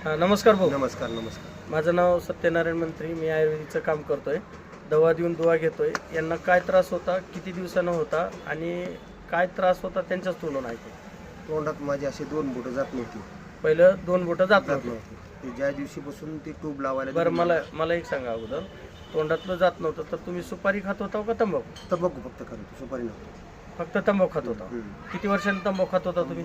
नमस्कार भाऊ. नमस्कार नमस्कार. माझं नाव सत्यनारायण मंत्री. मी आयुर्वेदिकचं काम करतोय. दवा देऊन दुवा घेतोय. यांना काय त्रास होता, किती दिवसानं होता आणि काय त्रास होता त्यांच्याच तोंडून ऐकू. तोंडात माझी अशी 2 बोटं जात नव्हती. पहिलं 2 बोटं जात नव्हती. ते ज्या दिवशीपासून ती ट्यूब लावायला बरं, मला एक सांगा अगोदर, तोंडातलं जात नव्हतं तर तुम्ही सुपारी खात होता का तंबाखू? तंबाखू फक्त करतो, सुपारी नव्हती. फक्त तंबाखू खात होता. किती वर्षांनी तंबाखू खात होता तुम्ही?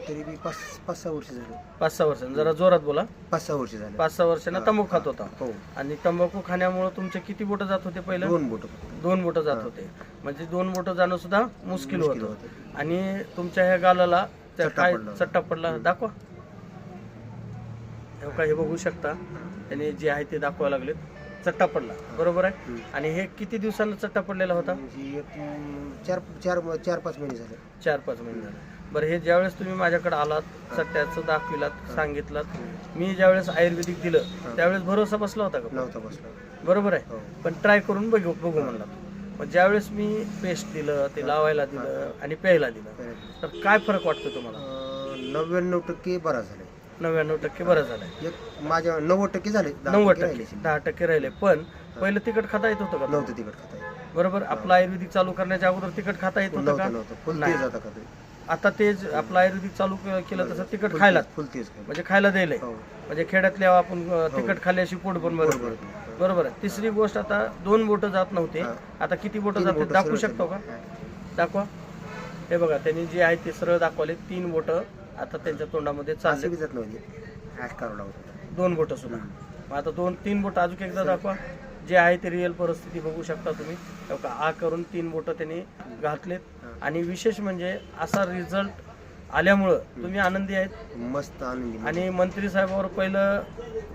तरी मी 5-6 वर्ष झाले. 5-6 वर्षांनी. जरा जोरात बोला. 5-6 वर्ष झाले. 5-6 वर्षांना तंबाखू खात होता. हो. आणि तंबाखू खाण्यामुळे तुमचे किती बोटं जात होते पहिलं? 2 बोटं. 2 बोटं जात होते. म्हणजे 2 बोटं जाणं सुद्धा मुश्किल होतं. आणि तुमच्या ह्या गालाला काय चट्टा पडला? दाखवा. हे बघू शकता, त्याने जे आहे ते दाखवायला लागले. चट्टा पडला, बरोबर आहे. आणि हे किती दिवसांना चट्टा पडलेला होता? 4-5 महिने झाले. 4-5 महिने झाले. बरं, हे ज्यावेळेस तुम्ही माझ्याकडे आलात, चट्ट्याचं दाखविलात, सांगितलात, मी ज्यावेळेस आयुर्वेदिक दिलं त्यावेळेस भरोसा बसला होता का? नव्हता बसला. बरोबर आहे. पण ट्राय करून बघू म्हणला. मग ज्यावेळेस मी पेस्ट दिलं, ते लावायला दिलं आणि प्यायला दिलं, तर काय फरक वाटतो तुम्हाला? 99% बरा झाले. 99% बरं झालंय. एक माझ्या 90% झाले. 90%, 10% राहिले. पण पहिलं तिखट खाता येत होतं का? नव्हतं तिखट खाता येत. बरोबर. आपलं आयुर्वेदिक चालू करण्याच्या अगोदर तिखट खाता येत होतं का? फुल तेज आता खातोय. आता तेच आपलं आयुर्वेदिक चालू केलं तसं तिखट खायला, फुल तेज म्हणजे खायला द्यायला. म्हणजे खेड्यातले आपण तिखट खाल्ल्याशी पोट पण बरोबर. बरोबर आहे. तिसरी गोष्ट, आता 2 बोटं जात नव्हते, आता किती बोटं जाते दाखवू शकतो का? दाखवा. हे बघा, त्यांनी जे आहे ते सरळ दाखवले. 3 बोटं आता त्यांच्या तोंडामध्ये चालले. 2 बोटं सुद्धा. मग आता 2-3 बोटं अजून एकदा दाखवा. जे आहे ते रिअल परिस्थिती बघू शकता तुम्ही. आ करून 3 बोटं त्यांनी घातलेत. आणि विशेष म्हणजे असा रिझल्ट आल्यामुळं तुम्ही आनंदी आहेत? मस्त आनंदी. आणि मंत्री साहेबांवर पहिलं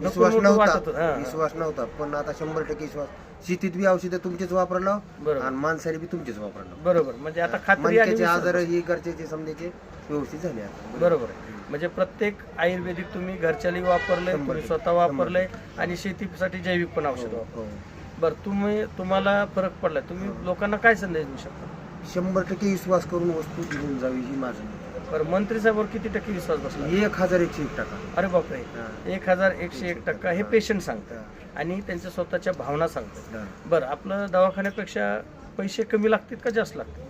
विश्वास नव्हता, पण आता 100% विश्वास. शेतीत बी औषधं तुमचेच वापरलं आणि माणसाने बी तुमचेच वापरलं. बरोबर. म्हणजे आता खात्री आली. आजार ही गरजेचे समजायचे व्यवस्थित झाले आता. बरोबर. म्हणजे प्रत्येक आयुर्वेदिक तुम्ही घरच्याली वापरलंय, तुम्ही स्वतः वापरलंय आणि शेतीसाठी जैविक पण औषध वापरलं. बरं, तुम्हाला फरक पडलाय. तुम्ही लोकांना काय संदेश देऊ शकता? 100% विश्वास करून वस्तू घेऊन जावी ही माझं. बरं, मंत्री साहेबांवर किती टक्के विश्वास बसला? 1101%. अरे बापरे. 1101% हे पेशंट सांगतात आणि त्यांच्या स्वतःच्या भावना सांगतात. बरं, आपलं दवाखान्यापेक्षा पैसे कमी लागतील का जास्त लागतील?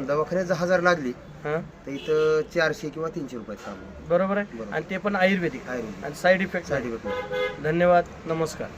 दवाखान्यात 1000 लागली तर इथं 400 किंवा 300 रुपयात काम. बरोबर आहे. आणि ते पण आयुर्वेदिक. आणि साईड इफेक्ट. धन्यवाद. धन्यवाद. नमस्कार.